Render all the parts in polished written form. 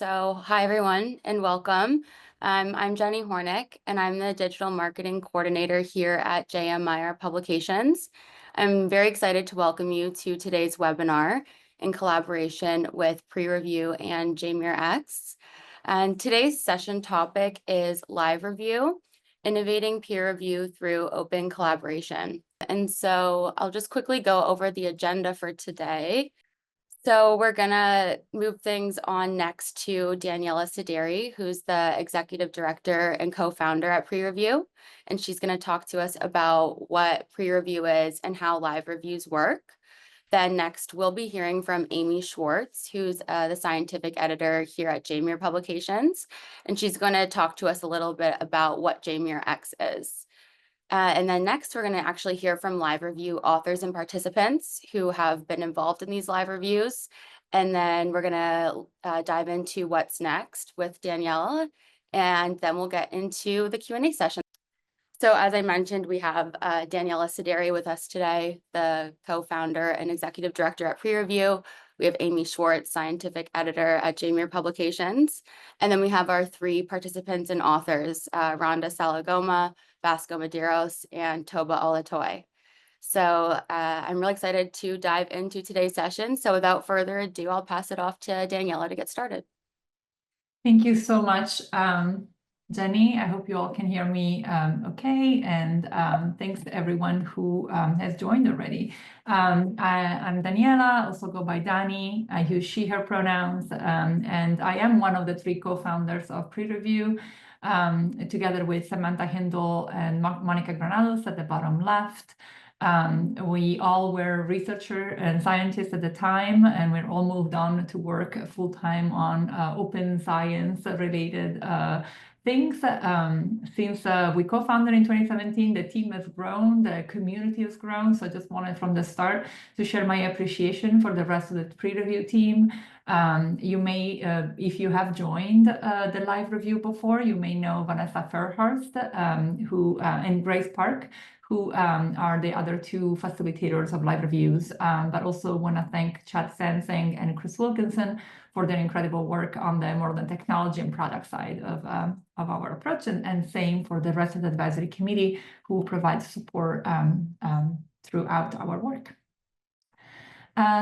Hi everyone and welcome. I'm Jenny Hornick and I'm the Digital Marketing Coordinator here at JMIR Publications. I'm very excited to welcome you to today's webinar in collaboration with PREreview and JMIRx. And today's session topic is live review, innovating peer review through open collaboration. And so I'll just quickly go over the agenda for today. So we're gonna move things on next to Daniela Saderi, who's the Executive Director and Co-founder at PREreview. And she's gonna talk to us about what PREreview is and how live reviews work. Then next, we'll be hearing from Amy Schwartz, who's the scientific editor here at JMIR Publications. And she's gonna talk to us a little bit about what JMIRx is. And then next, we're going to actually hear from live review authors and participants who have been involved in these live reviews. And then we're going to dive into what's next with Daniela, and then we'll get into the Q&A session. So as I mentioned, we have Daniela Saderi with us today, the co-founder and executive director at PREreview. We have Amy Schwartz, scientific editor at JMIR Publications. And then we have our three participants and authors, Rhonda Salagoma, Vasco Medeiros, and Toba Olatoye. So I'm really excited to dive into today's session. So without further ado, I'll pass it off to Daniela to get started. Thank you so much, Jenny. I hope you all can hear me okay. And thanks to everyone who has joined already. I'm Daniela, also go by Dani. I use she, her pronouns. And I am one of the three co-founders of PREreview, together with Samantha Hindle and Monica Granados at the bottom left. We all were researchers and scientists at the time, and we're all moved on to work full-time on open science related things. Since we co-founded in 2017, the team has grown, the community has grown. So I just wanted from the start to share my appreciation for the rest of the PREreview team. You may, if you have joined the live review before, you may know Vanessa Fairhurst, and Grace Park, who are the other two facilitators of live reviews, but also want to thank Chad Sansing and Chris Wilkinson for their incredible work on the more than technology and product side of our approach, and same for the rest of the advisory committee who provides support throughout our work.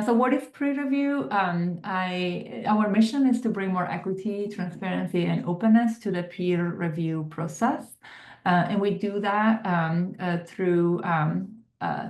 So what is PREreview? Our mission is to bring more equity, transparency, and openness to the peer review process. And we do that through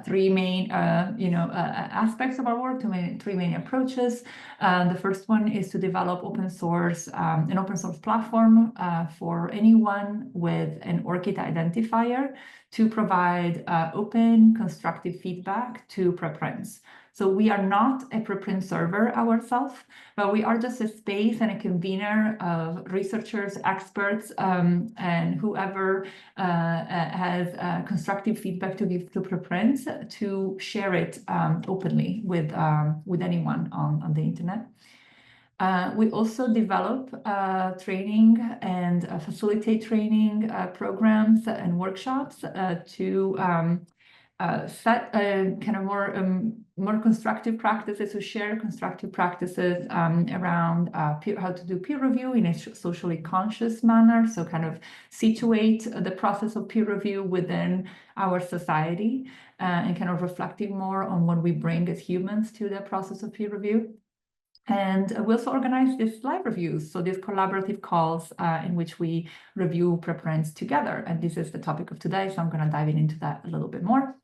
three main aspects of our work, three main approaches. The first one is to develop an open source platform for anyone with an ORCID identifier to provide open, constructive feedback to preprints. So we are not a preprint server ourselves, but we are just a space and a convener of researchers, experts, and whoever has constructive feedback to give to preprints to share it openly with anyone on the internet. We also develop training and facilitate training programs and workshops to set kind of more constructive practices, to share constructive practices around how to do peer review in a socially conscious manner. So kind of situate the process of peer review within our society and kind of reflecting more on what we bring as humans to the process of peer review. And we also organize these live reviews, so these collaborative calls in which we review preprints together. And this is the topic of today, so I'm going to dive into that a little bit more.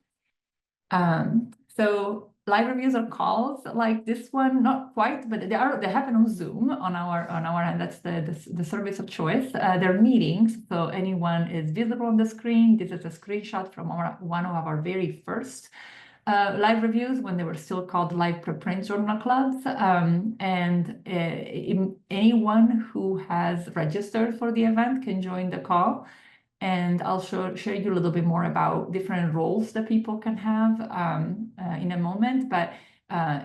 So live reviews are calls like this one, not quite, but they happen on Zoom on our end. That's the service of choice. They're meetings, so anyone is visible on the screen. This is a screenshot from one of our very first live reviews when they were still called live preprint journal clubs. Anyone who has registered for the event can join the call. And I'll share you a little bit more about different roles that people can have in a moment. But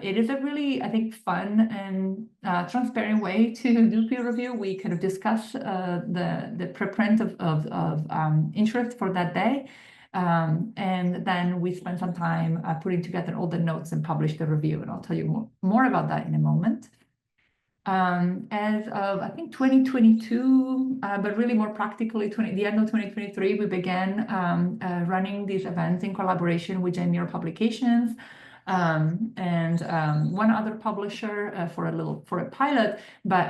it is a really, I think, fun and transparent way to do peer review. We kind of discuss the preprint of interest for that day. And then we spend some time putting together all the notes and publish the review. And I'll tell you more about that in a moment. As of, I think, 2022, but really more practically, the end of 2023, we began running these events in collaboration with JMIR Publications and one other publisher for a pilot, but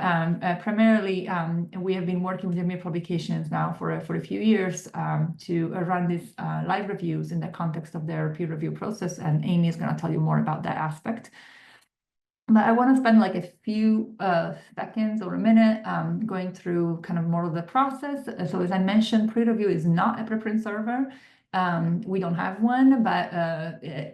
primarily we have been working with JMIR Publications now for a few years to run these live reviews in the context of their peer review process, and Amy is going to tell you more about that aspect. But I want to spend like a few seconds or a minute going through kind of more of the process. So as I mentioned, pre-review is not a preprint server. We don't have one, but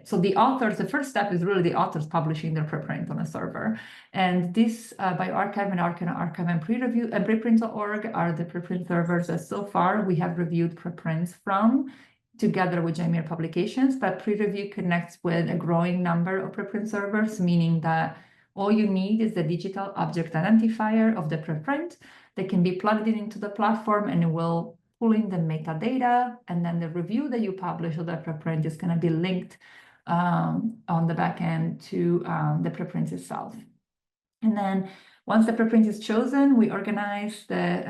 so the authors, the first step is really the authors publishing their preprint on a server. And this bioRxiv and Archive and PREreview and preprint.org are the preprint servers that so far we have reviewed preprints from, together with JMIR Publications, but PREreview connects with a growing number of preprint servers, meaning that all you need is the digital object identifier of the preprint that can be plugged into the platform, and it will pull in the metadata, and then the review that you publish of the preprint is going to be linked on the back end to the preprint itself. And then once the preprint is chosen, we organize the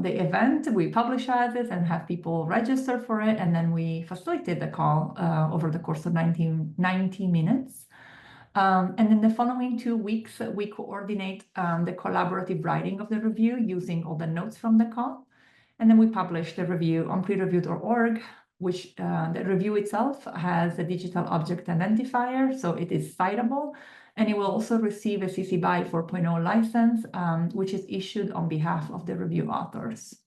event, we publicize it and have people register for it, and then we facilitate the call over the course of 90 minutes. And in the following 2 weeks, we coordinate the collaborative writing of the review using all the notes from the call. And then we publish the review on prereview.org, which the review itself has a digital object identifier, so it is citable. And it will also receive a CC BY 4.0 license, which is issued on behalf of the review authors.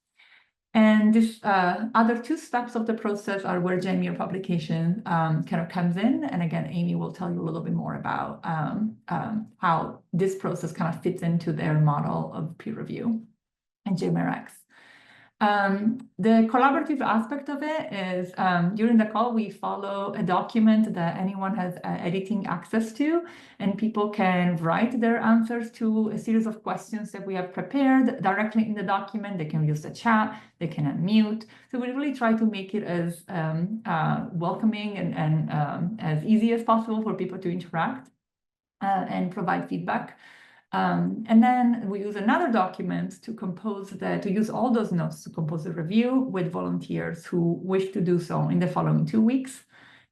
And this other 2 steps of the process are where JMIR Publication kind of comes in. And again, Amy will tell you a little bit more about how this process kind of fits into their model of peer review and JMIRx. The collaborative aspect of it is during the call, we follow a document that anyone has editing access to, and people can write their answers to a series of questions that we have prepared directly in the document. They can use the chat, they can unmute. So we really try to make it as welcoming and as easy as possible for people to interact and provide feedback. And then we use another document to use all those notes to compose a review with volunteers who wish to do so in the following 2 weeks.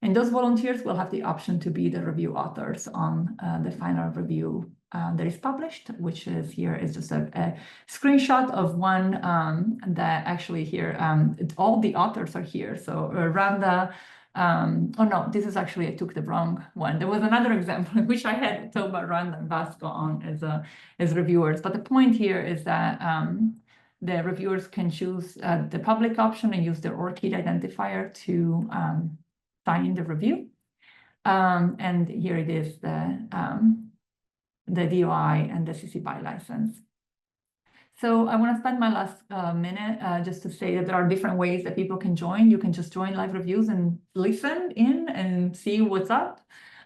And those volunteers will have the option to be the review authors on the final review that is published, which is here is just a screenshot of one that actually here, all the authors are here. So Randa, oh no, this is actually, I took the wrong one. There was another example. I wish I had Toba, Randa, and Vasco on as reviewers. But the point here is that the reviewers can choose the public option and use their ORCID identifier to sign the review. And here it is, the DOI and the CC BY license. So I want to spend my last minute just to say that there are different ways that people can join. You can just join live reviews and listen in and see what's up.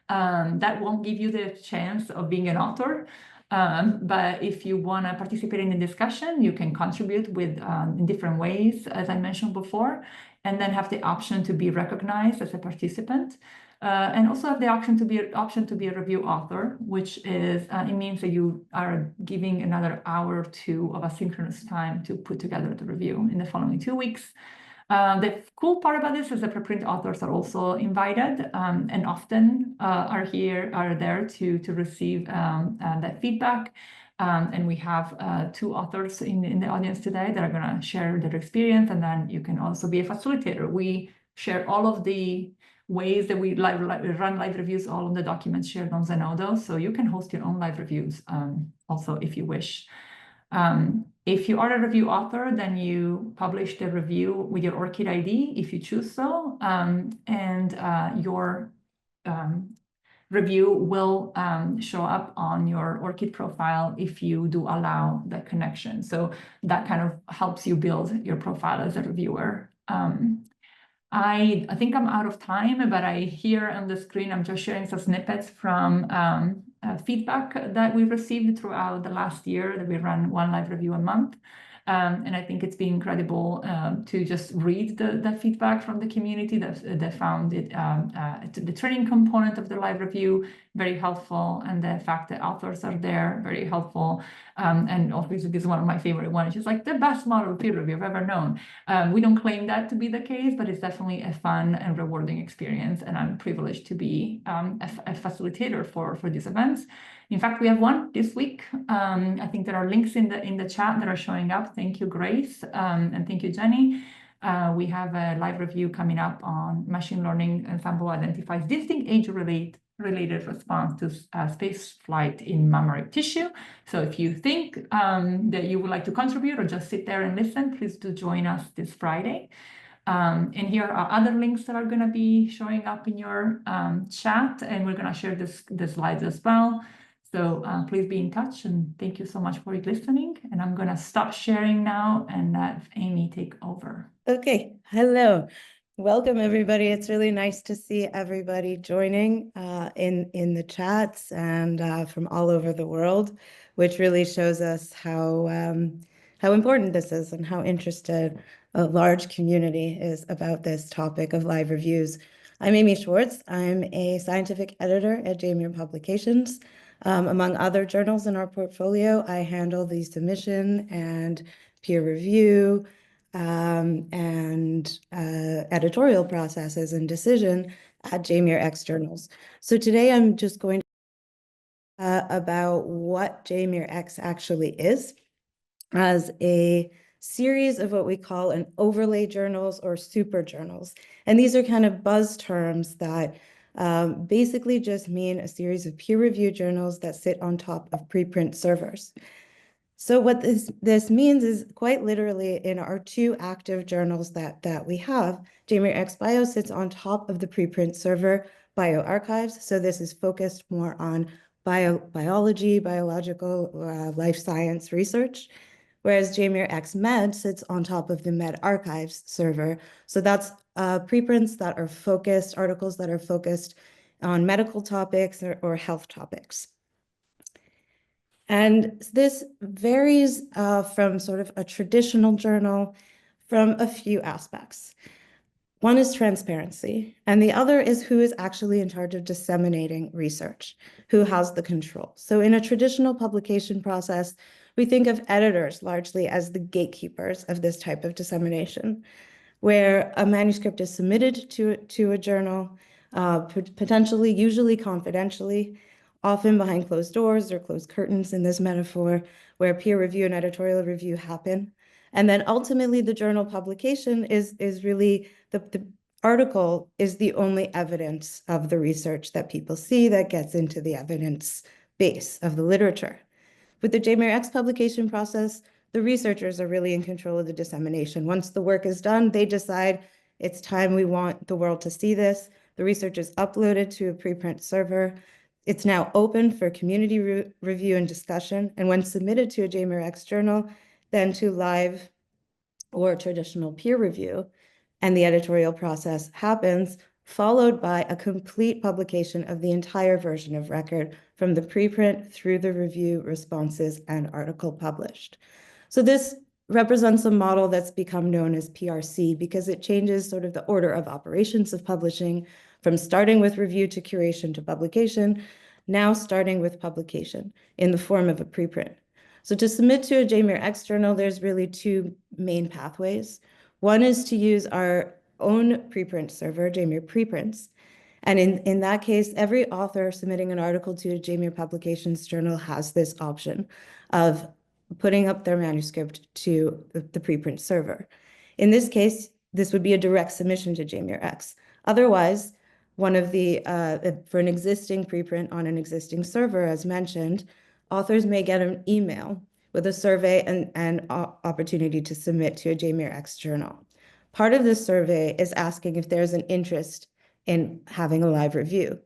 That won't give you the chance of being an author. But if you want to participate in the discussion, you can contribute with in different ways, as I mentioned before, and then have the option to be recognized as a participant. And also have the option to be a review author, which is it means that you are giving another hour or 2 of asynchronous time to put together the review in the following 2 weeks. The cool part about this is that preprint authors are also invited and often are there to receive that feedback. And we have 2 authors in the audience today that are going to share their experience, and then you can also be a facilitator. We share all of the ways that we run live reviews, all of the documents shared on Zenodo, so you can host your own live reviews also if you wish. If you are a review author, then you publish the review with your ORCID ID if you choose so, and your review will show up on your ORCID profile if you do allow that connection. So that kind of helps you build your profile as a reviewer. I think I'm out of time, but here on the screen, I'm just sharing some snippets from feedback that we received throughout the last year that we run one live review a month. And I think it's been incredible to just read the feedback from the community that found it the training component of the live review very helpful, and the fact that authors are there very helpful. And obviously, this is one of my favorite ones. It's like the best model peer review I've ever known. We don't claim that to be the case, but it's definitely a fun and rewarding experience. And I'm privileged to be a facilitator for these events. In fact, we have one this week. I think there are links in the chat that are showing up. Thank you, Grace, and thank you, Jenny. We have a live review coming up on machine learning ensemble identifies distinct age-related response to space flight in mammary tissue. So if you think that you would like to contribute or just sit there and listen, please do join us this Friday. And here are other links that are going to be showing up in your chat, and we're going to share the slides as well. So please be in touch, and thank you so much for listening. And I'm going to stop sharing now and let Amy take over. Okay, hello. Welcome, everybody. It's really nice to see everybody joining in the chats and from all over the world, which really shows us how important this is and how interested a large community is about this topic of live reviews. I'm Amy Schwartz. I'm a scientific editor at JMIR Publications. Among other journals in our portfolio, I handle the submission and peer review and editorial processes and decision at JMIRx journals. So today I'm just going to about what JMIRx actually is as a series of what we call an overlay journals or super journals. And these are kind of buzz terms that basically just mean a series of peer-reviewed journals that sit on top of preprint servers. So what this means is quite literally in our two active journals that we have, JMIRx Bio sits on top of the preprint server bioarchives. So this is focused more on biology, biological life science research, whereas JMIRx Med sits on top of the Med Archives server. So that's preprints that are focused, articles that are focused on medical topics or health topics. And this varies from sort of a traditional journal from a few aspects. One is transparency, and the other is who is actually in charge of disseminating research, who has the control. So in a traditional publication process, we think of editors largely as the gatekeepers of this type of dissemination, where a manuscript is submitted to a journal, potentially, usually confidentially, often behind closed doors or closed curtains in this metaphor, where peer review and editorial review happen. And then ultimately the journal publication is really, the article is the only evidence of the research that people see that gets into the evidence base of the literature. With the JMIRx publication process, the researchers are really in control of the dissemination. Once the work is done, they decide it's time, we want the world to see this. The research is uploaded to a preprint server. It's now open for community review and discussion, and when submitted to a JMIRx journal, then to live or traditional peer review, and the editorial process happens, followed by a complete publication of the entire version of record from the preprint through the review, responses, and article published. So this represents a model that's become known as PRC because it changes sort of the order of operations of publishing from starting with review to curation to publication, now starting with publication in the form of a preprint. So to submit to a JMIRx journal, there's really two main pathways. One is to use our own preprint server, JMIR Preprints. And in that case, every author submitting an article to a JMIR Publications journal has this option of putting up their manuscript to the preprint server. In this case, this would be a direct submission to JMIRx. Otherwise, one of the, for an existing preprint on an existing server, as mentioned, authors may get an email with a survey and opportunity to submit to a JMIRx journal. Part of this survey is asking if there's an interest in having a live review.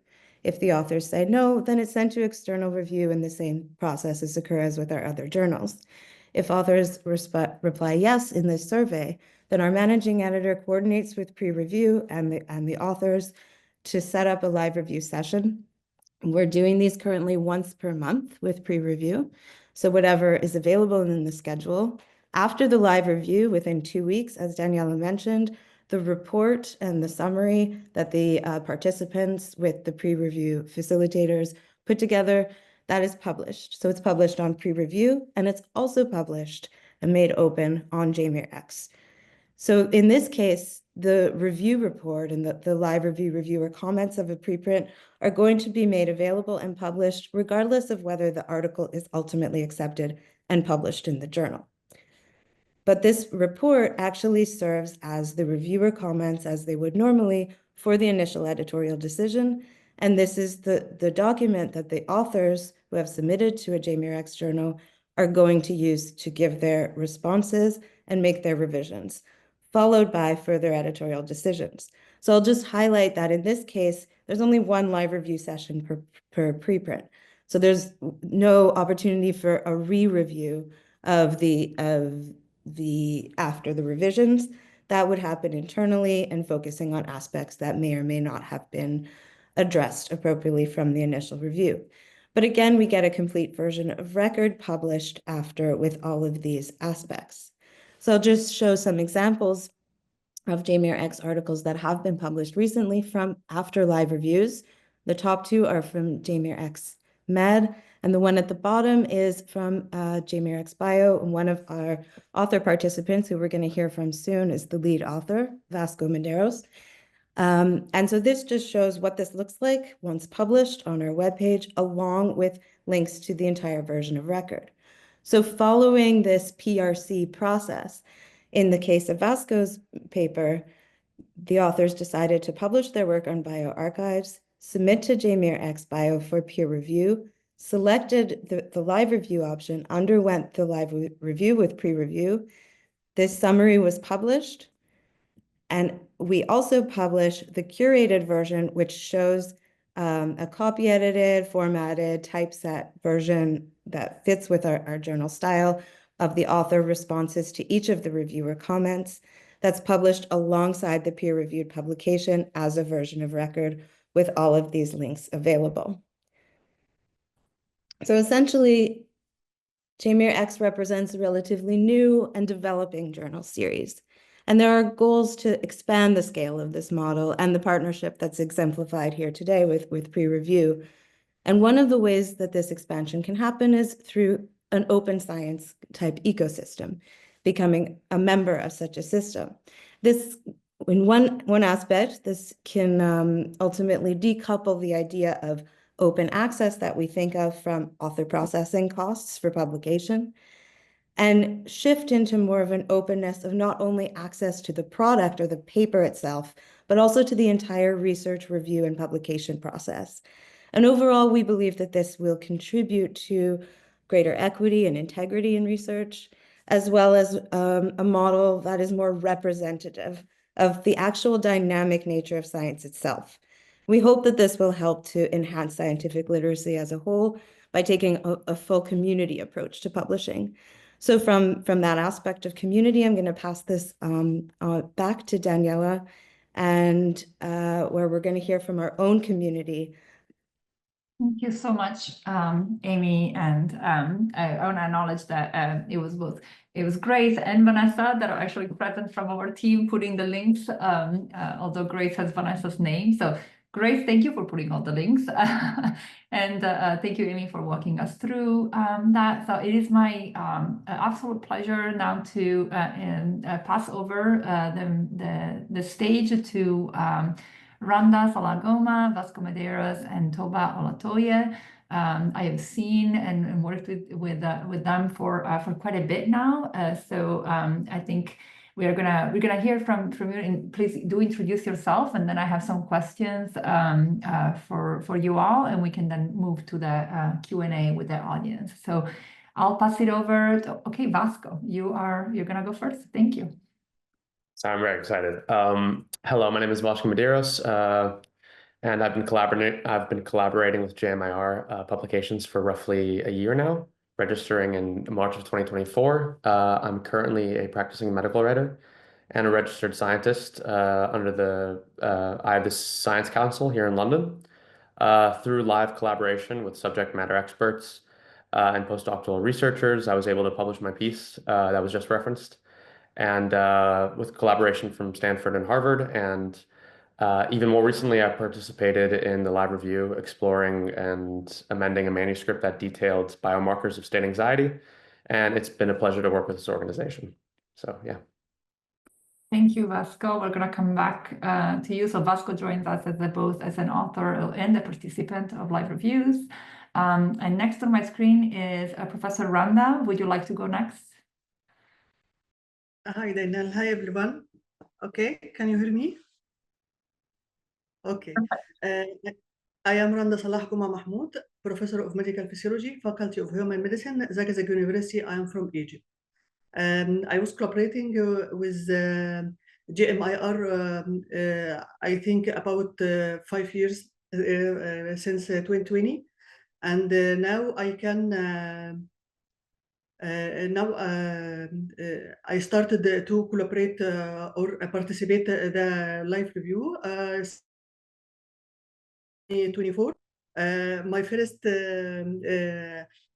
If the authors say no, then it's sent to external review and the same processes occur as with our other journals. If authors reply yes in this survey, then our managing editor coordinates with pre-review and the authors to set up a live review session. We're doing these currently once per month with pre-review. So whatever is available in the schedule, After the live review, within 2 weeks, as Daniela mentioned, the report and the summary that the participants with the pre-review facilitators put together, that is published. So it's published on PREreview, and it's also published and made open on JMIRx. So in this case, the review report and the live reviewer comments of a preprint are going to be made available and published regardless of whether the article is ultimately accepted and published in the journal. But this report actually serves as the reviewer comments as they would normally for the initial editorial decision. And this is the document that the authors who have submitted to a JMIRx journal are going to use to give their responses and make their revisions, followed by further editorial decisions. So I'll just highlight that in this case, there's only one live review session per preprint. So there's no opportunity for a re-review of the after the revisions. That would happen internally and focusing on aspects that may or may not have been addressed appropriately from the initial review. But again, we get a complete version of record published after with all of these aspects. So I'll just show some examples of JMIRx articles that have been published recently from after live reviews. The top two are from JMIRx Med, and the one at the bottom is from JMIRx Bio. And one of our author participants, who we're going to hear from soon, is the lead author, Vasco Medeiros. And so this just shows what this looks like once published on our webpage, along with links to the entire version of record. So following this PRC process, in the case of Vasco's paper, the authors decided to publish their work on bioarchives, submit to JMIRx Bio for peer review, selected the live review option, underwent the live review with pre-review. This summary was published, and we also publish the curated version, which shows a copy edited, formatted, typeset version that fits with our journal style of the author responses to each of the reviewer comments. That's published alongside the peer-reviewed publication as a version of record with all of these links available. So essentially, JMIRx represents a relatively new and developing journal series. And there are goals to expand the scale of this model and the partnership that's exemplified here today with pre-review. And one of the ways that this expansion can happen is through an open science type ecosystem, becoming a member of such a system. This, in one aspect, this can ultimately decouple the idea of open access that we think of from author processing costs for publication, and shift into more of an openness of not only access to the product or the paper itself, but also to the entire research, review, and publication process. And overall, we believe that this will contribute to greater equity and integrity in research, as well as a model that is more representative of the actual dynamic nature of science itself. We hope that this will help to enhance scientific literacy as a whole by taking a full community approach to publishing. So from that aspect of community, I'm going to pass this back to Daniela, and where we're going to hear from our own community. Thank you so much, Amy. And I want to acknowledge that it was Grace and Vanessa that are actually present from our team putting the links, although Grace has Vanessa's name. So Grace, thank you for putting all the links. And thank you, Amy, for walking us through that. So it is my absolute pleasure now to pass over the stage to Randa Salagoma, Vasco Medeiros, and Toba Olatoye. I have seen and worked with them for quite a bit now. So I think we're gonna hear from you, and please do introduce yourself, and then I have some questions for you all, and we can then move to the Q&A with the audience. So I'll pass it over to, okay, Vasco, you're gonna go first. Thank you. So I'm very excited. Hello, my name is Vasco Medeiros, and I've been collaborating with JMIR Publications for roughly a year now, registering in March of 2024. I'm currently a practicing medical writer and a registered scientist under the IBIS Science Council here in London. Through live collaboration with subject matter experts, and postdoctoral researchers. I was able to publish my piece that was just referenced, and with collaboration from Stanford and Harvard. And even more recently, I participated in the live review exploring and amending a manuscript that detailed biomarkers of state anxiety. And it's been a pleasure to work with this organization. So, yeah. Thank you, Vasco. We're going to come back to you. So Vasco joins us both as an author and a participant of live reviews. And next on my screen is Professor Randa. Would you like to go next? Hi, Daniela. Hi, everyone. Okay, can you hear me? Okay. I am Randa Salah Guma Mahmoud, Professor of Medical Physiology, Faculty of Human Medicine, Zagazig University. I am from Egypt. I was cooperating with JMIR, I think about 5 years since 2020. And now I can I started to collaborate or participate the live review 24. My first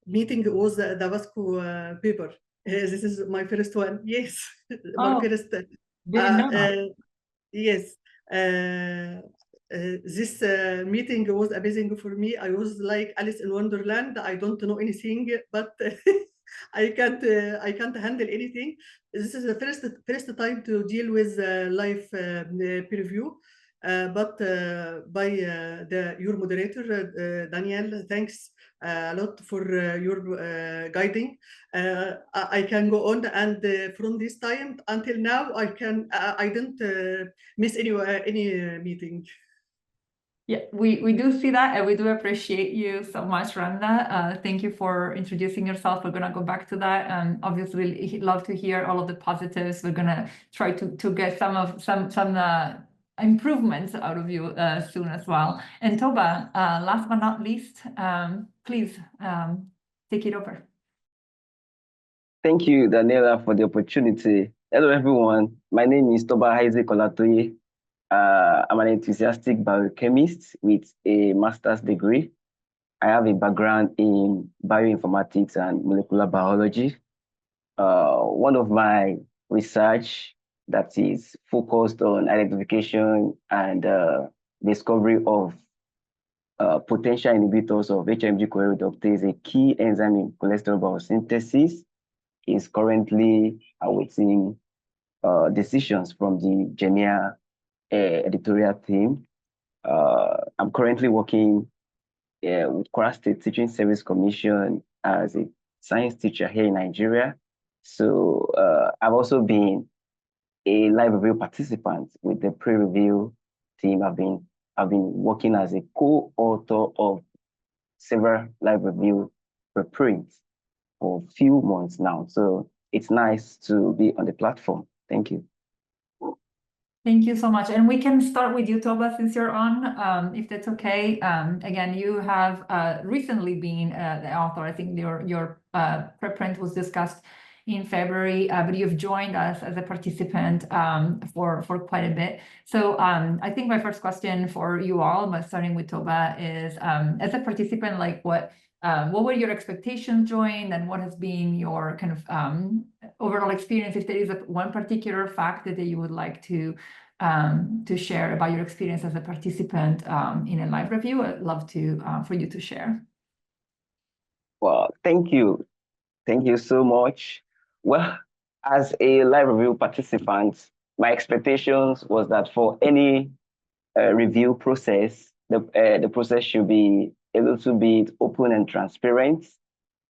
meeting was the Vasco paper. This is my first one. Yes, my first. Didn't know that. Yes. This meeting was amazing for me. I was like Alice in Wonderland. I don't know anything, but I can't handle anything. This is the first time to deal with live peer review. But by your moderator, Danielle, thanks a lot for your guiding. I can go on, and from this time until now, I didn't miss any meeting. Yeah, we do see that, and we do appreciate you so much, Randa. Thank you for introducing yourself. We're going to go back to that, and obviously love to hear all of the positives. We're going to try to get some improvements out of you soon as well. And Toba, last but not least, please take it over. Thank you, Daniela, for the opportunity. Hello, everyone. My name is Toba Olatoye. I'm an enthusiastic biochemist with a master's degree. I have a background in bioinformatics and molecular biology. One of my research that is focused on identification and discovery of potential inhibitors of HMG-CoA reductase, a key enzyme in cholesterol biosynthesis, is currently awaiting decisions from the JMIR editorial team. I'm currently working with Kwara State Teaching Service Commission as a science teacher here in Nigeria. So I've also been a live review participant with the pre-review team. I've been working as a co-author of several live review preprints for a few months now. So it's nice to be on the platform. Thank you. Thank you so much. And we can start with you, Toba, since you're on, if that's okay. Again, you have recently been the author. I think your preprint was discussed in February, but you've joined us as a participant for quite a bit. So I think my first question for you all, but starting with Toba, is as a participant, like what were your expectations joined, and what has been your kind of overall experience? If there is one particular fact that you would like to share about your experience as a participant in a live review, I'd love for you to share. Well, thank you. Thank you so much. Well, as a live review participant, my expectations was that for any review process, the process should be a little bit open and transparent.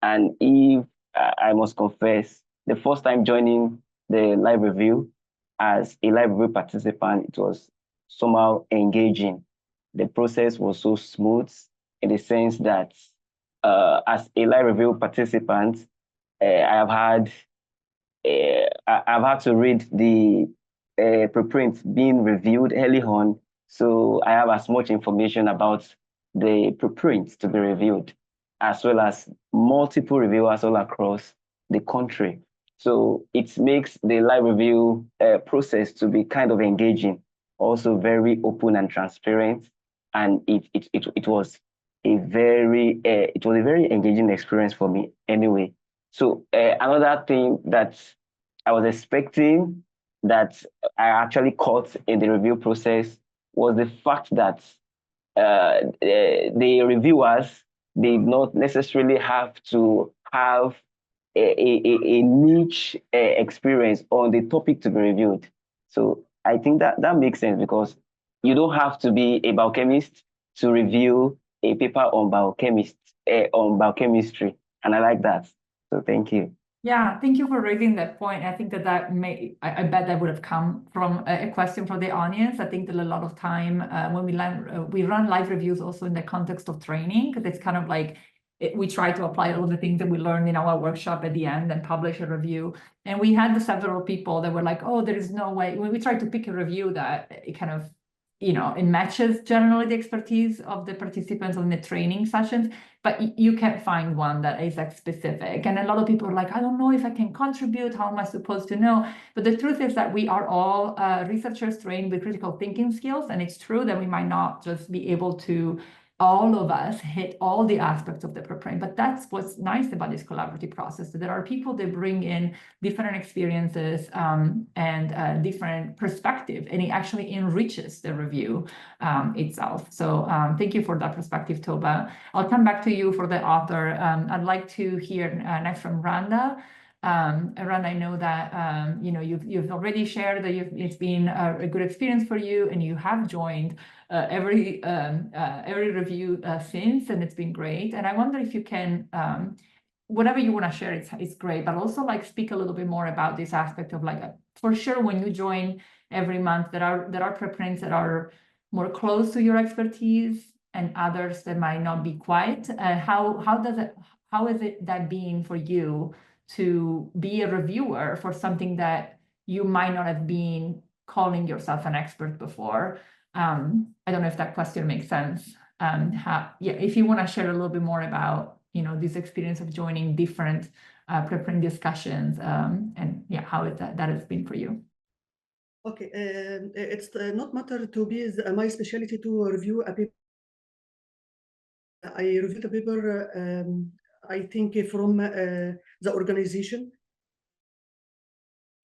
And if I must confess, the first time joining the live review as a live review participant, it was somehow engaging. The process was so smooth in the sense that as a live review participant, I've had to read the preprint being reviewed early on, so I have as much information about the preprints to be reviewed, as well as multiple reviewers all across the country. So it makes the live review process to be kind of engaging, also very open and transparent, and it was it was a very engaging experience for me anyway. So another thing that I was expecting that I actually caught in the review process was the fact that the reviewers did not necessarily have to have a niche experience on the topic to be reviewed. So I think that makes sense, because you don't have to be a biochemist to review a paper on biochemistry, and I like that. So thank you. Yeah, thank you for raising that point. I think that I bet that would have come from a question from the audience. I think that a lot of time when we run live reviews also in the context of training, because it's kind of like we try to apply all the things that we learned in our workshop at the end and publish a review. And we had several people that were like, oh, there is no way. When we tried to pick a review that it kind of, it matches generally the expertise of the participants on the training sessions, but you can't find one that is like specific. And a lot of people are like, I don't know if I can contribute, how am I supposed to know? But the truth is that we are all researchers trained with critical thinking skills. And it's true that we might not just be able to, all of us, hit all the aspects of the preprint. But that's what's nice about this collaborative process. So there are people that bring in different experiences and different perspective, and it actually enriches the review itself. So thank you for that perspective, Toba. I'll come back to you for the author. I'd like to hear next from Randa. Randa, I know that you've already shared that it's been a good experience for you, and you have joined every review since, and it's been great. And I wonder if you can, whatever you want to share, it's great, but also like speak a little bit more about this aspect of like, for sure, when you join every month, there are preprints that are more close to your expertise and others that might not be quite. How is it that being for you to be a reviewer for something that you might not have been calling yourself an expert before? I don't know if that question makes sense. If you want to share a little bit more about this experience of joining different preprint discussions, and how that has been for you. Okay, it's not matter to be my specialty to review a paper. I reviewed a paper, I think from the organization.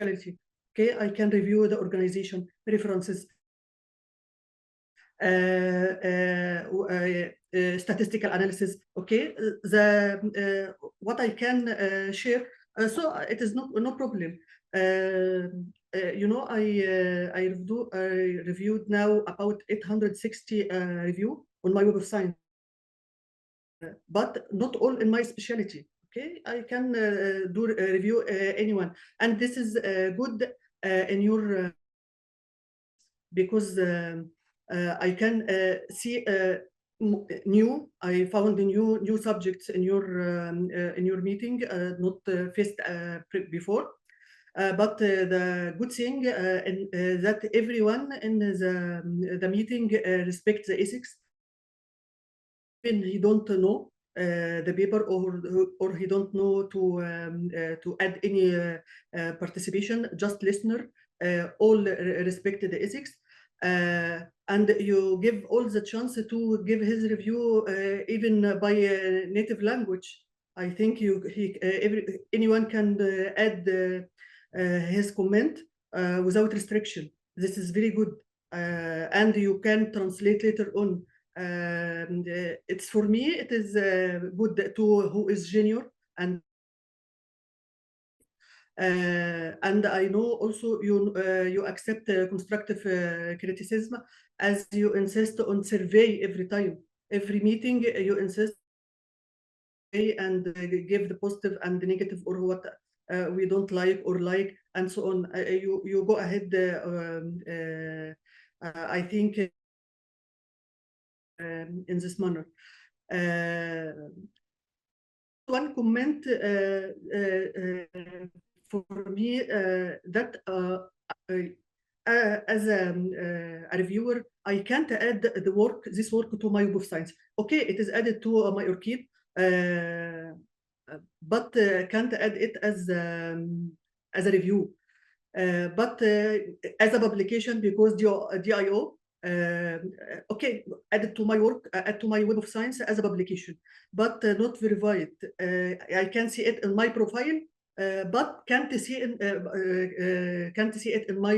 Okay, I can review the organization references, statistical analysis. Okay, what I can share. So it is no problem. I reviewed now about 860 review on my Web of Science, but not all in my specialty. Okay, I can do review anyone, and this is good in your because I can see I found new subjects in your meeting, not faced before. But the good thing that everyone in the meeting respects the ethics. When he don't know the paper, or he don't know to add any participation, just listener, all respect the ethics, and you give all the chance to give his review even by native language. I think anyone can add his comment without restriction. This is very good, and you can translate later on. It's for me, it is good to who is junior, and I know also you accept constructive criticism, as you insist on survey every time, every meeting you insist and give the positive and the negative, or what we don't like or like, and so on. You go ahead. I think in this manner. One comment for me that as a reviewer, I can't add this work to my Web of Science. Okay, it is added to my ORCID, but can't add it as a review. But as a publication, because DIO Okay, add to my work, add to my Web of Science as a publication, but not verify it. I can see it in my profile, but can't see it in my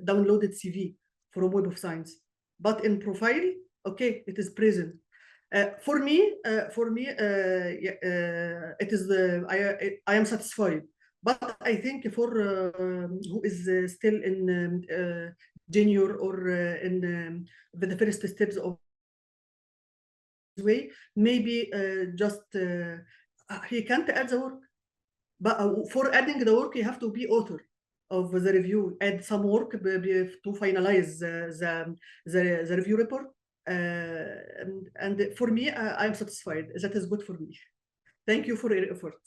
downloaded CV from Web of Science. But in profile, okay, it is present. For me, it is I am satisfied. But I think for who is still in junior or in the first steps of way, maybe just he can't add the work. But for adding the work, you have to be author of the review, add some work to finalize the review report. And for me, I'm satisfied. That is good for me. Thank you for your effort.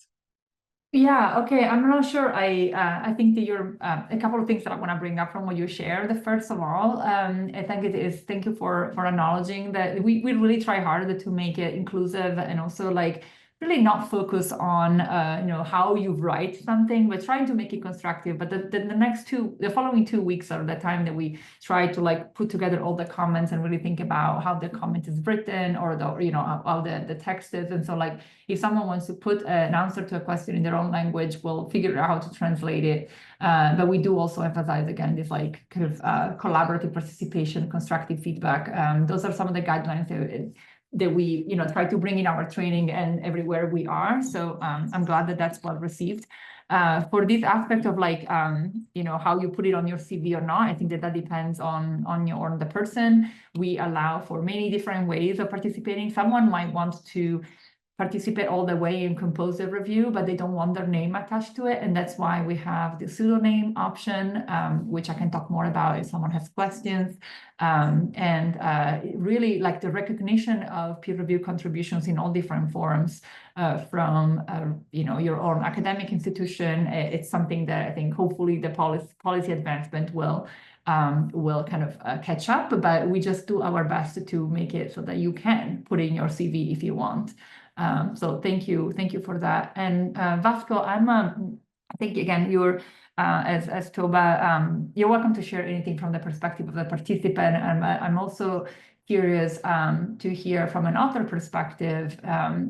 Yeah, okay. I'm not sure. I think that you're a couple of things that I want to bring up from what you shared. First of all, I think it is thank you for acknowledging that we really try hard to make it inclusive and also like really not focus on how you write something, but trying to make it constructive. But the following 2 weeks are the time that we try to like put together all the comments and really think about how the comment is written or how the text is. And so like if someone wants to put an answer to a question in their own language, we'll figure out how to translate it. But we do also emphasize again this like kind of collaborative participation, constructive feedback. Those are some of the guidelines that we try to bring in our training and everywhere we are. So I'm glad that that's well received. For this aspect of like how you put it on your CV or not, I think that depends on the person. We allow for many different ways of participating. Someone might want to participate all the way and compose a review, but they don't want their name attached to it. And that's why we have the pseudonym option, which I can talk more about if someone has questions. Really like the recognition of peer review contributions in all different forms from your own academic institution. It's something that I think hopefully the policy advancement will kind of catch up, but we just do our best to make it so that you can put in your CV if you want. So thank you for that. And Vasco, I think again you're as Toba, you're welcome to share anything from the perspective of the participant. And I'm also curious to hear from an author perspective,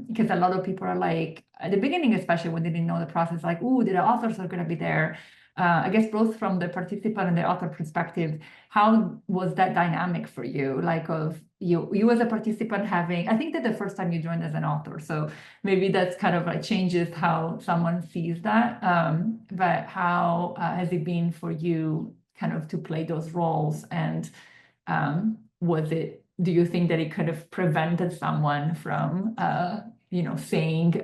because a lot of people are like, at the beginning, especially when they didn't know the process, like, oh, the authors are going to be there. I guess both from the participant and the author perspective, how was that dynamic for you? Like of you as a participant having, I think that the first time you joined as an author, so maybe that's kind of like changes how someone sees that. But how has it been for you kind of to play those roles? And do you think that it kind of prevented someone from saying,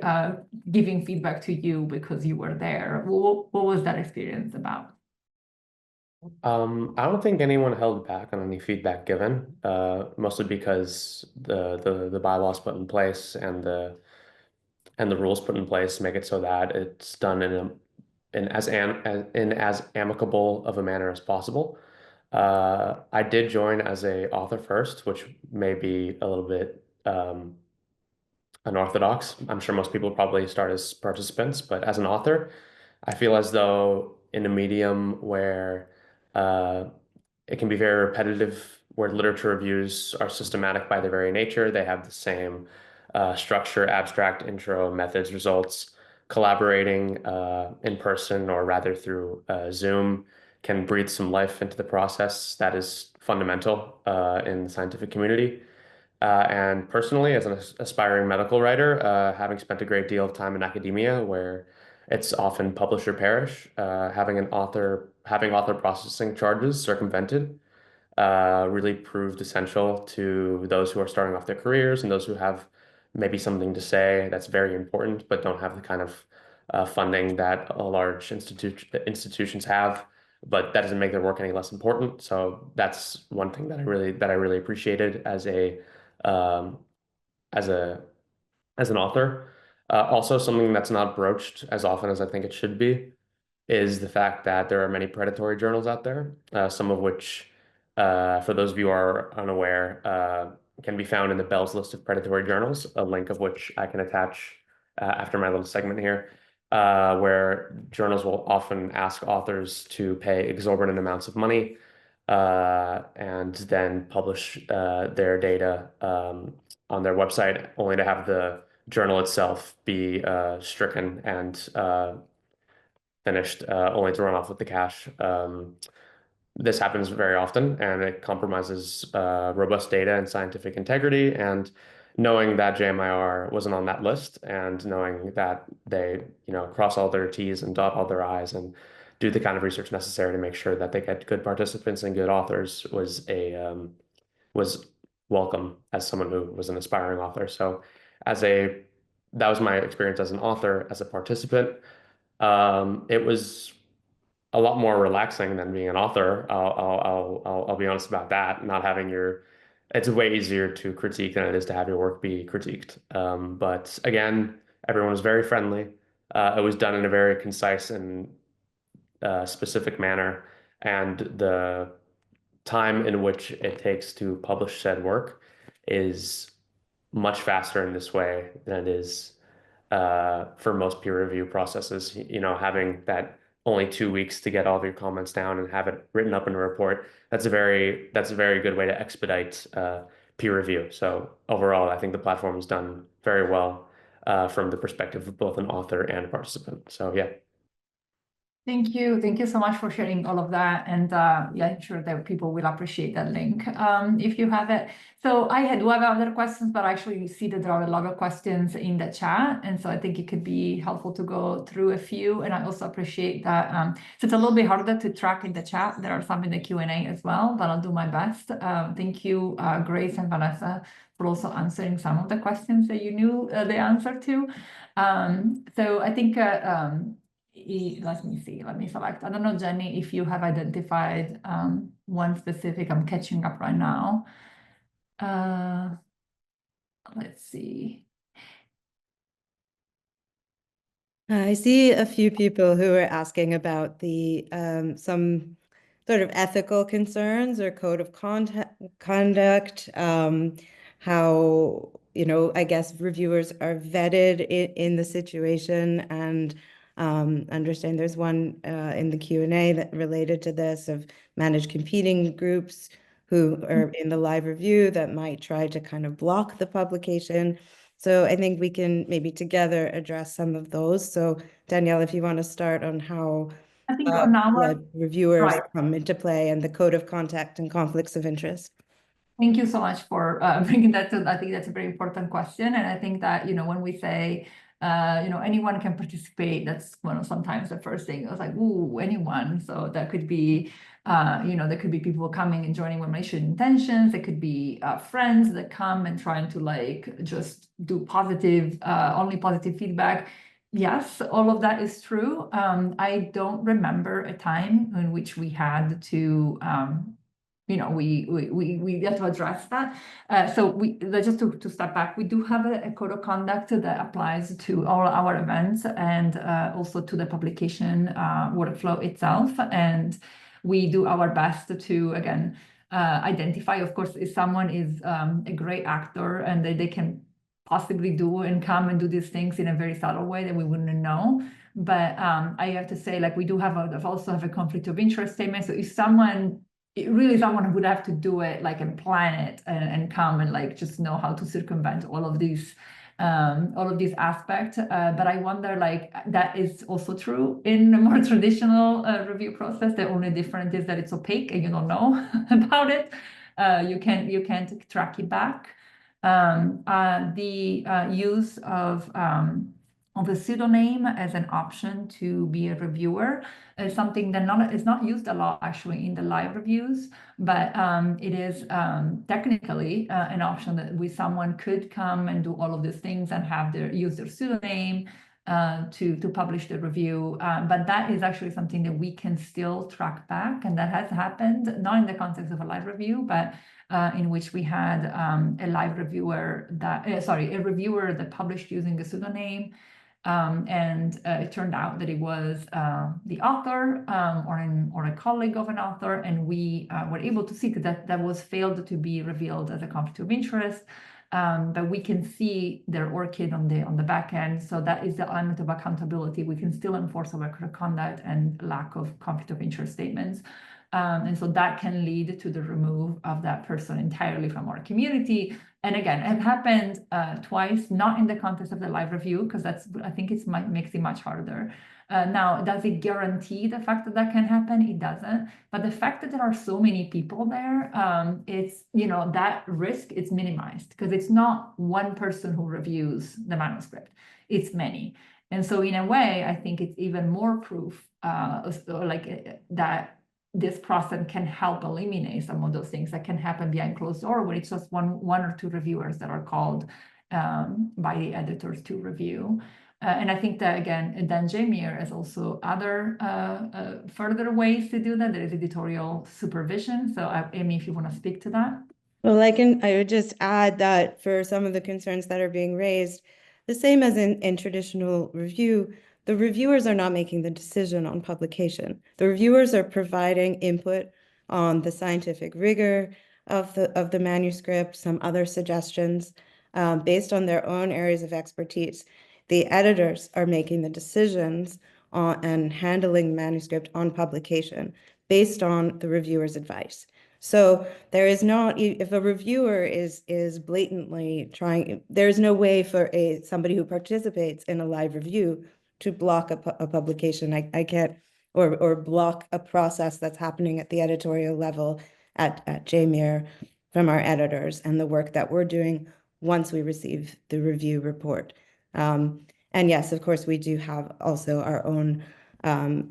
giving feedback to you because you were there? What was that experience about? I don't think anyone held back on any feedback given, mostly because the bylaws put in place and the rules put in place make it so that it's done in as amicable of a manner as possible. I did join as a author first, which may be a little bit unorthodox. I'm sure most people probably start as participants, but as an author, I feel as though in a medium where it can be very repetitive, where literature reviews are systematic by their very nature, they have the same structure, abstract, intro, methods, results. Collaborating in person or rather through Zoom can breathe some life into the process that is fundamental in the scientific community. And personally, as an aspiring medical writer, having spent a great deal of time in academia where it's often publish or perish, having author processing charges circumvented really proved essential to those who are starting off their careers and those who have maybe something to say that's very important, but don't have the kind of funding that a large institutions have. But that doesn't make their work any less important. So that's one thing that I really appreciated as an author. Also, something that's not broached as often as I think it should be is the fact that there are many predatory journals out there, some of which, for those of you who are unaware, can be found in the Bell's list of predatory journals, a link of which I can attach after my little segment here, where journals will often ask authors to pay exorbitant amounts of money and then publish their data on their website, only to have the journal itself be stricken and finished, only to run off with the cache. This happens very often, and it compromises robust data and scientific integrity. And knowing that JMIR wasn't on that list, and knowing that they, cross all their T's and dot all their I's and do the kind of research necessary to make sure that they get good participants and good authors was welcome as someone who was an aspiring author. So that was my experience as an author. As a participant, it was a lot more relaxing than being an author. I'll be honest about that. Not having it's way easier to critique than it is to have your work be critiqued. But again, everyone was very friendly. It was done in a very concise and specific manner, and the time in which it takes to publish said work is much faster in this way than it is for most peer review processes. Having that only 2 weeks to get all of your comments down and have it written up in a report, that's a very good way to expedite peer review. So overall, I think the platform is done very well from the perspective of both an author and a participant. So yeah. Thank you. Thank you so much for sharing all of that. And yeah, I'm sure that people will appreciate that link if you have it. So I do have other questions, but I actually see that there are a lot of questions in the chat. And so I think it could be helpful to go through a few. And I also appreciate that. So it's a little bit harder to track in the chat. There are some in the Q&A as well, but I'll do my best. Thank you, Grace and Vanessa, for also answering some of the questions that you knew the answer to. So I think let me see, let me select. I don't know, Jenny, if you have identified one specific. I'm catching up right now. Let's see. I see a few people who are asking about the some sort of ethical concerns or code of conduct, how, I guess reviewers are vetted in the situation, and understand there's one in the Q&A that related to this, of managed competing groups who are in the live review that might try to kind of block the publication. So I think we can maybe together address some of those. So Daniela, if you want to start on how I think on our reviewers come into play and the code of conduct and conflicts of interest. Thank you so much for bringing that to. I think that's a very important question, and I think that when we say anyone can participate, that's sometimes the first thing. I was like, ooh, anyone. So that could be there could be people coming and joining with malicious intentions. There could be friends that come and trying to just do positive, only positive feedback. Yes, all of that is true. I don't remember a time in which we had to we have to address that. So just to step back, we do have a code of conduct that applies to all our events and also to the publication workflow itself. And we do our best to, again, identify, of course, if someone is a great actor and they can possibly do and come and do these things in a very subtle way that we wouldn't know. But I have to say, we do also have a conflict of interest statement. So if someone would have to do it and plan it and come and just know how to circumvent all of these aspects. But I wonder that is also true in a more traditional review process. The only difference is that it's opaque and you don't know about it. You can't track it back. The use of a pseudonym as an option to be a reviewer is something that is not used a lot actually in the live reviews, but it is technically an option that someone could come and do all of these things and use their pseudonym to publish the review. But that is actually something that we can still track back, and that has happened, not in the context of a live review, but in which we had a live reviewer a reviewer that published using a pseudonym. And it turned out that it was the author or a colleague of an author, and we were able to see that was failed to be revealed as a conflict of interest. But we can see their ORCID on the back end, so that is the element of accountability. We can still enforce our code of conduct and lack of conflict of interest statements. And so that can lead to the remove of that person entirely from our community. And again, it happened twice, not in the context of the live review, because I think it makes it much harder. Now, does it guarantee the fact that that can happen? It doesn't. But the fact that there are so many people there, it's, that risk is minimized because it's not one person who reviews the manuscript, it's many. And so in a way, I think it's even more proof that this process can help eliminate some of those things that can happen behind closed door when it's just one or two reviewers that are called by the editors to review. And I think that, again, then JMIR has also other further ways to do that. There is editorial supervision. So Amy, if you want to speak to that. Well, I would just add that for some of the concerns that are being raised, the same as in traditional review, the reviewers are not making the decision on publication. The reviewers are providing input on the scientific rigor of the manuscript, some other suggestions based on their own areas of expertise. The editors are making the decisions on and handling manuscript on publication based on the reviewer's advice. So there is not, if a reviewer is blatantly trying, there's no way for somebody who participates in a live review to block a publication. I can't, or block a process that's happening at the editorial level at JMIR from our editors and the work that we're doing once we receive the review report. And yes, of course, we do have also our own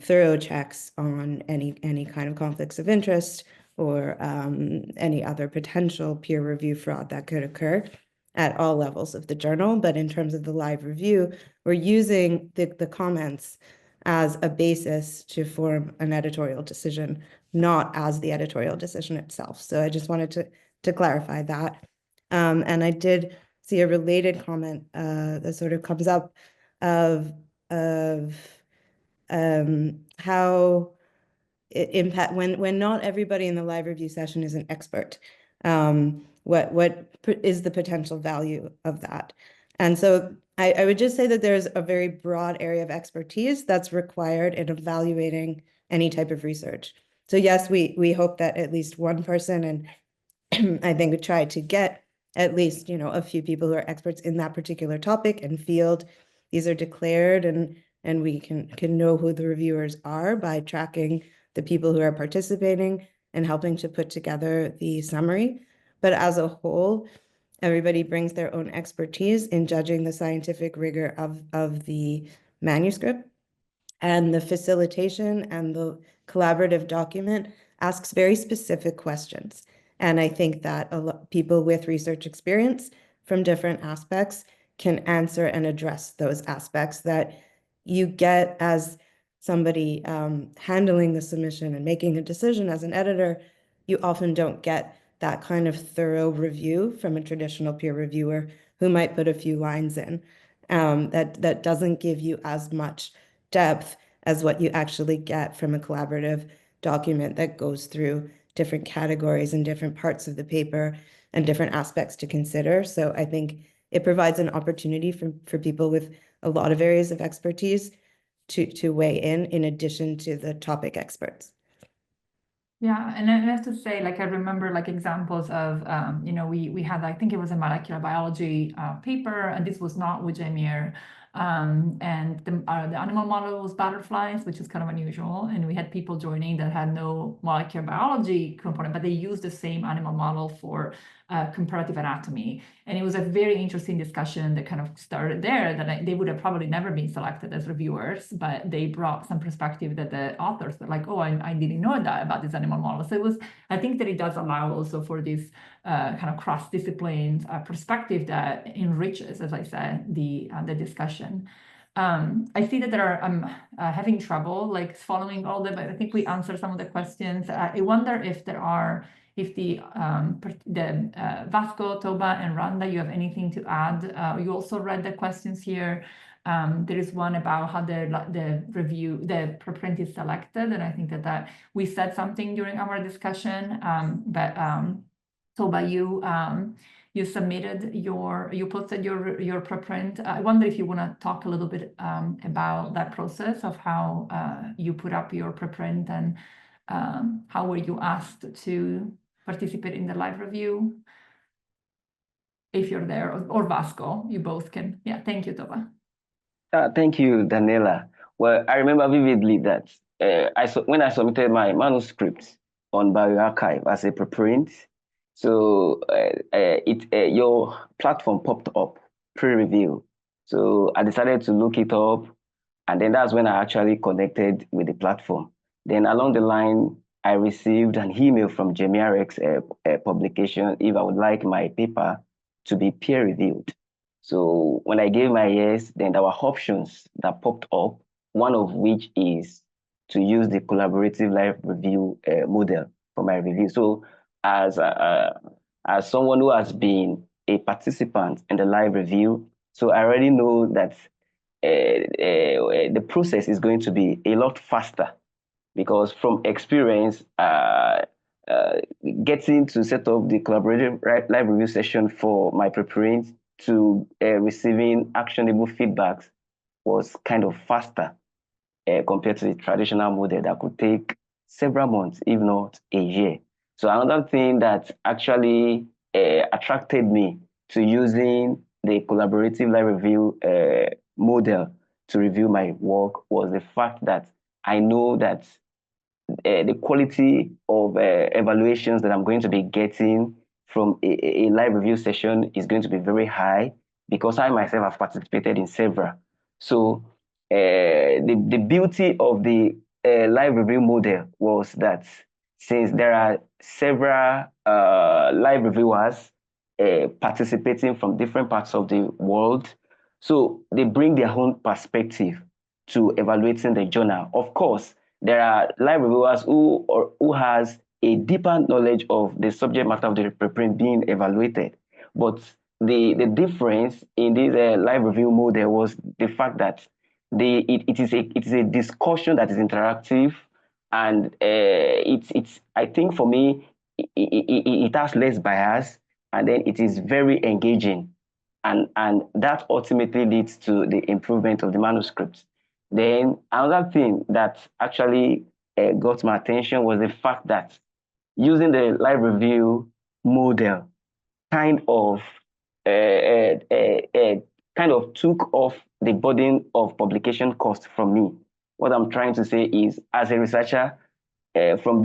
thorough checks on any kind of conflicts of interest or any other potential peer review fraud that could occur at all levels of the journal. But in terms of the live review, we're using the comments as a basis to form an editorial decision, not as the editorial decision itself. So I just wanted to clarify that. And I did see a related comment that sort of comes up of how it impact when not everybody in the live review session is an expert. What is the potential value of that? And so I would just say that there's a very broad area of expertise that's required in evaluating any type of research. So yes, we hope that at least one person, and I think we try to get at least, a few people who are experts in that particular topic and field. These are declared, and we can know who the reviewers are by tracking the people who are participating and helping to put together the summary. But as a whole, everybody brings their own expertise in judging the scientific rigor of the manuscript. And the facilitation and the collaborative document asks very specific questions. And I think that people with research experience from different aspects can answer and address those aspects that you get as somebody handling the submission and making a decision as an editor. You often don't get that kind of thorough review from a traditional peer reviewer who might put a few lines in. That doesn't give you as much depth as what you actually get from a collaborative document that goes through different categories and different parts of the paper and different aspects to consider. So I think it provides an opportunity for people with a lot of areas of expertise to weigh in addition to the topic experts. Yeah, and I have to say, I remember examples of, we had, I think it was a molecular biology paper, and this was not with JMIR. And the animal model was butterflies, which is kind of unusual. And we had people joining that had no molecular biology component, but they used the same animal model for comparative anatomy. And it was a very interesting discussion that kind of started there, that they would have probably never been selected as reviewers, but they brought some perspective that the authors were like, oh, I didn't know that about this animal model. So I think that it does allow also for this kind of cross-discipline perspective that enriches, as I said, the discussion. I see that I'm having trouble following all but I think we answered some of the questions. I wonder if the Vasco, Toba, and Randa, you have anything to add? You also read the questions here. There is one about how the preprint is selected, and I think that we said something during our discussion. But Toba, you submitted you posted your preprint. I wonder if you want to talk a little bit about that process of how you put up your preprint and How were you asked to participate in the live review? If you're there, or Vasco, you both can. Yeah, thank you, Toba. Thank you, Daniela. Well, I remember vividly that when I submitted my manuscript on bioRxiv as a preprint, so your platform popped up, pre-review. So I decided to look it up, and then that's when I actually connected with the platform. Then along the line, I received an email from JMIRx publication if I would like my paper to be peer-reviewed. So when I gave my yes, then there were options that popped up, one of which is to use the collaborative live review model for my review. So as someone who has been a participant in the live review, so I already know that the process is going to be a lot faster, because from experience, getting to set up the collaborative live review session for my preprint to receiving actionable feedbacks was kind of faster compared to the traditional model that could take several months, if not a year. So another thing that actually attracted me to using the collaborative live review model to review my work was the fact that I know that the quality of evaluations that I'm going to be getting from a live review session is going to be very high, because I myself have participated in several. So the beauty of the live review model was that since there are several live reviewers participating from different parts of the world, so they bring their own perspective to evaluating the journal. Of course, there are live reviewers who has a deeper knowledge of the subject matter of the preprint being evaluated. But the difference in this live review model was the fact that it is a discussion that is interactive, and it's I think for me it has less bias, and then it is very engaging, and that ultimately leads to the improvement of the manuscript. Then another thing that actually got my attention was the fact that using the live review model kind of took off the burden of publication cost from me. What I'm trying to say is, as a researcher from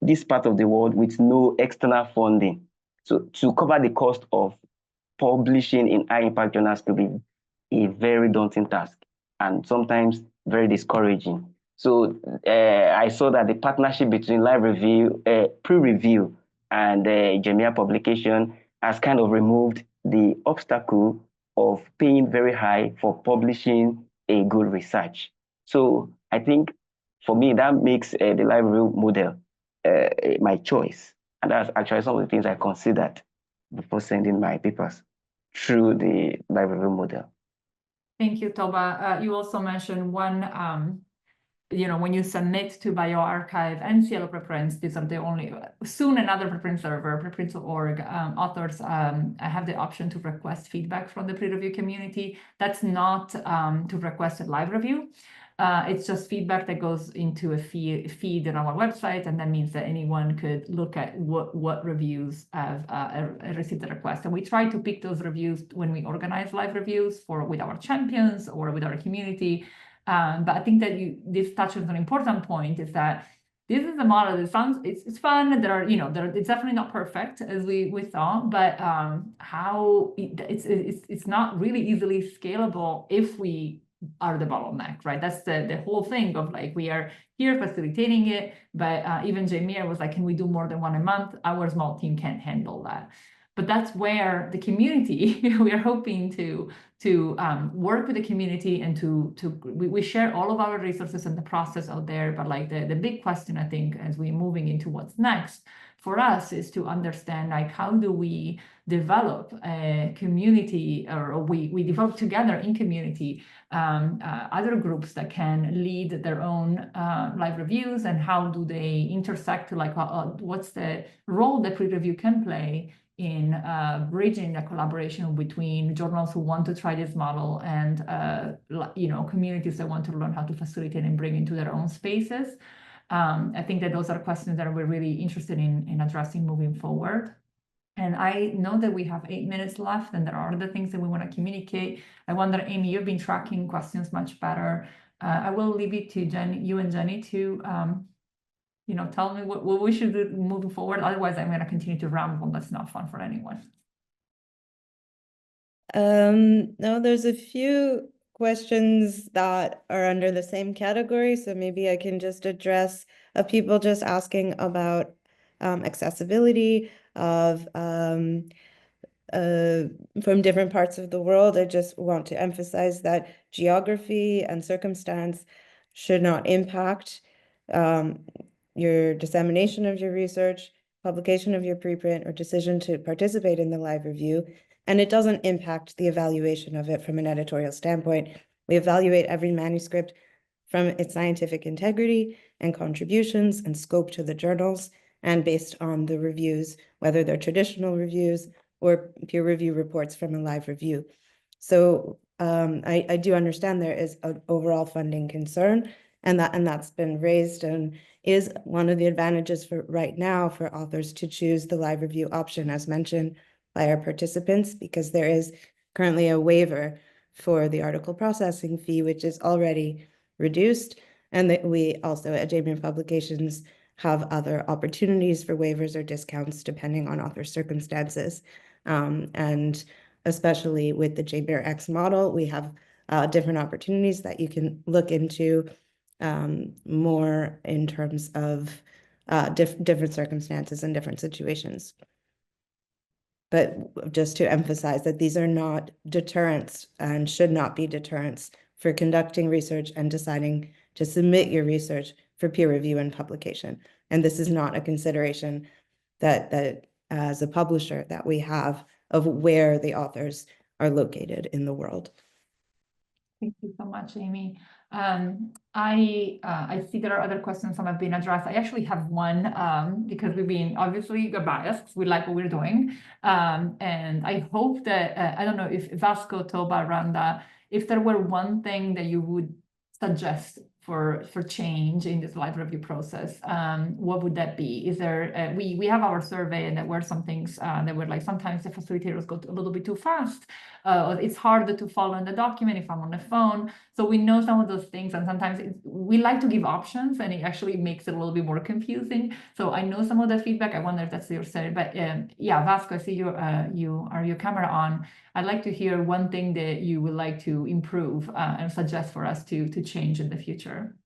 this part of the world with no external funding, so to cover the cost of publishing in high impact journals could be a very daunting task, and sometimes very discouraging. So I saw that the partnership between live review, pre-review, and JMIR publication has kind of removed the obstacle of paying very high for publishing a good research. So I think for me, that makes the live review model my choice. And that's actually some of the things I considered before sending my papers through the live review model. Thank you, Toba. You also mentioned one, when you submit to bioRxiv and CLO preprints, these are the only, soon another preprint server, preprint.org, authors have the option to request feedback from the pre-review community. That's not to request a live review. It's just feedback that goes into a feed on our website, and that means that anyone could look at what reviews have received the request. And we try to pick those reviews when we organize live reviews with our champions or with our community. But I think that this touches on an important point, is that this is a model that sounds, it's fun. It's definitely not perfect as we thought, but it's not really easily scalable if we are the bottleneck, right? That's the whole thing of like, we are here facilitating it, but even JMIR was like, can we do more than one a month? Our small team can't handle that. But that's where the community, we are hoping to work with the community, and we share all of our resources and the process out there. But like the big question, I think, as we're moving into what's next for us, is to understand, like, how do we develop a community, or we develop together in community other groups that can lead their own live reviews, and how do they intersect to, like, what's the role that pre-review can play in bridging the collaboration between journals who want to try this model and communities that want to learn how to facilitate and bring into their own spaces. I think that those are questions that we're really interested in addressing moving forward. And I know that we have 8 minutes left, and there are other things that we want to communicate. I wonder, Amy, you've been tracking questions much better. I will leave it to you and Jenny to tell me what we should do moving forward. Otherwise, I'm going to continue to ramble. That's not fun for anyone. No, there's a few questions that are under the same category, so maybe I can just address people just asking about accessibility of from different parts of the world. I just want to emphasize that geography and circumstance should not impact your dissemination of your research, publication of your preprint, or decision to participate in the live review. And it doesn't impact the evaluation of it from an editorial standpoint. We evaluate every manuscript from its scientific integrity and contributions and scope to the journals, and based on the reviews, whether they're traditional reviews or peer review reports from a live review. So I do understand there is an overall funding concern, and that's been raised and is one of the advantages for right now for authors to choose the live review option, as mentioned by our participants, because there is currently a waiver for the article processing fee, which is already reduced, and that we also at JMIR Publications have other opportunities for waivers or discounts depending on author circumstances. And especially with the JMIRx model, we have different opportunities that you can look into more in terms of different circumstances and different situations. But just to emphasize that these are not deterrents and should not be deterrents for conducting research and deciding to submit your research for peer review and publication. And this is not a consideration that as a publisher that we have of where the authors are located in the world. Thank you so much, Amy. I see there are other questions that have been addressed. I actually have one because we've been obviously biased. We like what we're doing. And I hope that, I don't know if Vasco, Toba, Randa, if there were one thing that you would suggest for change in this live review process, what would that be? Is there, we have our survey, and there were some things that were like, sometimes the facilitators go a little bit too fast. It's harder to follow in the document if I'm on the phone. So we know some of those things, and sometimes we like to give options, and it actually makes it a little bit more confusing. So I know some of the feedback. I wonder if that's your say, but yeah, Vasco, I see you are your camera on. I'd like to hear one thing that you would like to improve and suggest for us to change in the future.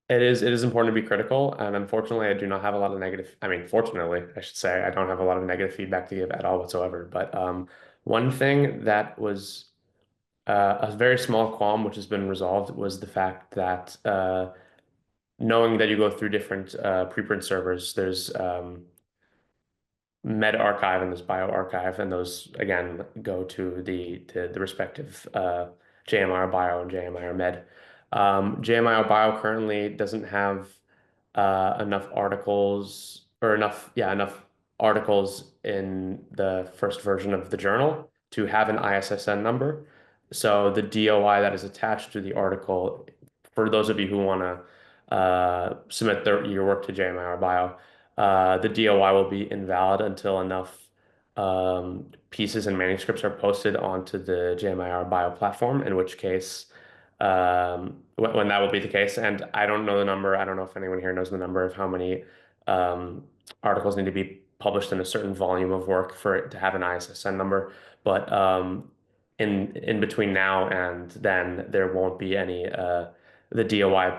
It is important to be critical, and unfortunately, I do not have a lot of negative. I mean, fortunately, I should say, I don't have a lot of negative feedback to give at all whatsoever. But one thing that was a very small qualm, which has been resolved, was the fact that knowing that you go through different preprint servers, there's Medeiros and there's bioRxiv, and those again go to the respective JMIR Bio and JMIR Med. JMIR Bio currently doesn't have enough articles or enough articles in the first version of the journal to have an ISSN number. So the DOI that is attached to the article, for those of you who want to submit your work to JMIR Bio, the DOI will be invalid until enough pieces and manuscripts are posted onto the JMIR Bio platform, in which case, when that will be the case, and I don't know the number. I don't know if anyone here knows the number of how many articles need to be published in a certain volume of work for it to have an ISSN number. But in between now and then, there won't be any. The DOI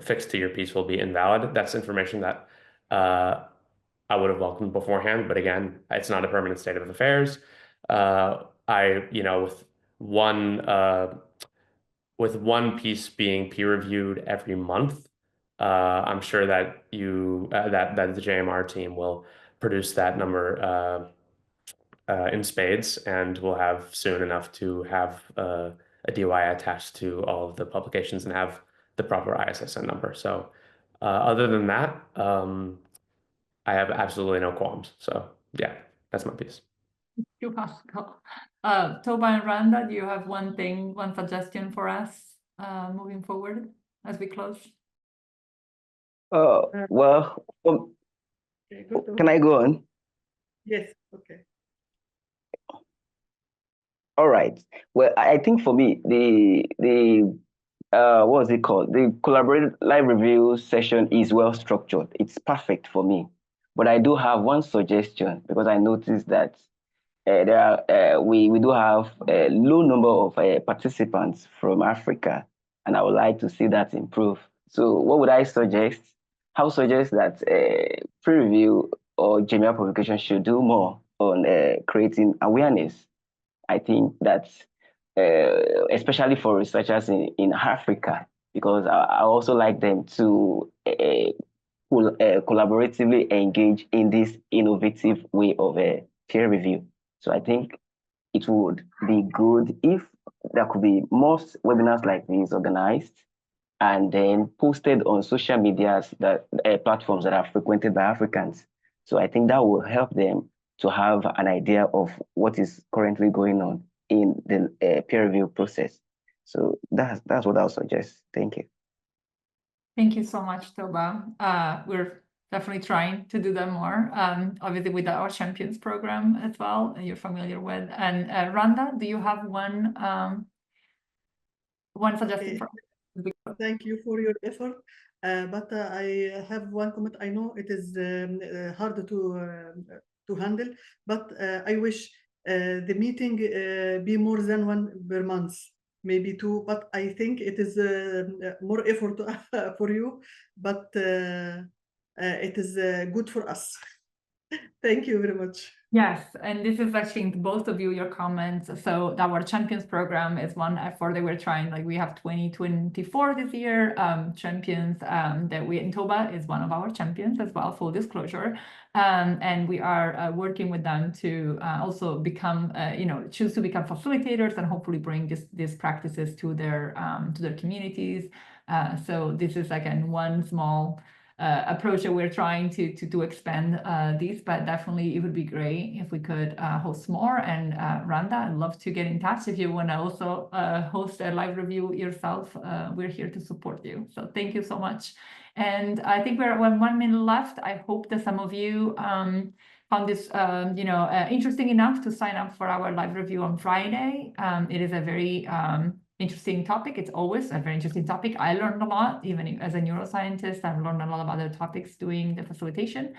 fixed to your piece will be invalid. That's information that I would have welcomed beforehand, but again, it's not a permanent state of affairs. With one piece being peer reviewed every month, I'm sure that that the JMR team will produce that number in spades, and we'll have soon enough to have a DOI attached to all of the publications and have the proper ISSN number. So other than that, I have absolutely no qualms. So yeah, that's my piece. Thank you, Vasco. Toba and Randa, do you have one suggestion for us moving forward? as we close? Well, Okay, good. can I go on? Yes, okay. All right. Well, I think for me, the what was it called? The collaborative live review session is well structured. It's perfect for me. But I do have one suggestion because I noticed that we do have a low number of participants from Africa, and I would like to see that improve. So what would I suggest? I would suggest that PREreview or JMIR Publications should do more on creating awareness. I think that especially for researchers in Africa, because I also like them to collaboratively engage in this innovative way of peer review. So I think it would be good if there could be more webinars like these organized and then posted on social medias that platforms that are frequented by Africans. So I think that will help them to have an idea of what is currently going on in the peer review process. So that's what I'll suggest. Thank you. Thank you so much, Toba. We're definitely trying to do that more, obviously with our Champions program as well, you're familiar with. And Randa, do you have one suggestion for us? Thank you for your effort. But I have one comment. I know it is hard to handle, but I wish the meeting be more than one per month, maybe two. But I think it is more effort for you, but it is good for us. Thank you very much. Yes, and this is actually both of you, your comments. So our Champions program is one effort that we're trying, like we have 2024 this year, champions that we in Toba is one of our champions as well, full disclosure. And we are working with them to also become, choose to become facilitators and hopefully bring these practices to their communities. So this is again one small approach that we're trying to expand these, but definitely it would be great if we could host more. And Randa, I'd love to get in touch if you want to also host a live review yourself. We're here to support you. So thank you so much. And I think we're at 1 minute left. I hope that some of you found this interesting enough to sign up for our live review on Friday. It is a very interesting topic. It's always a very interesting topic. I learned a lot, even as a neuroscientist. I've learned a lot of other topics doing the facilitation.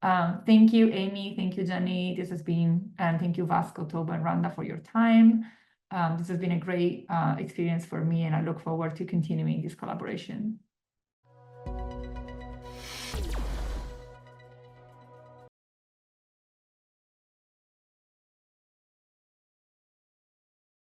Thank you, Amy. Thank you, Jenny. This has been, and thank you, Vasco, Toba, and Randa for your time. This has been a great experience for me, and I look forward to continuing this collaboration.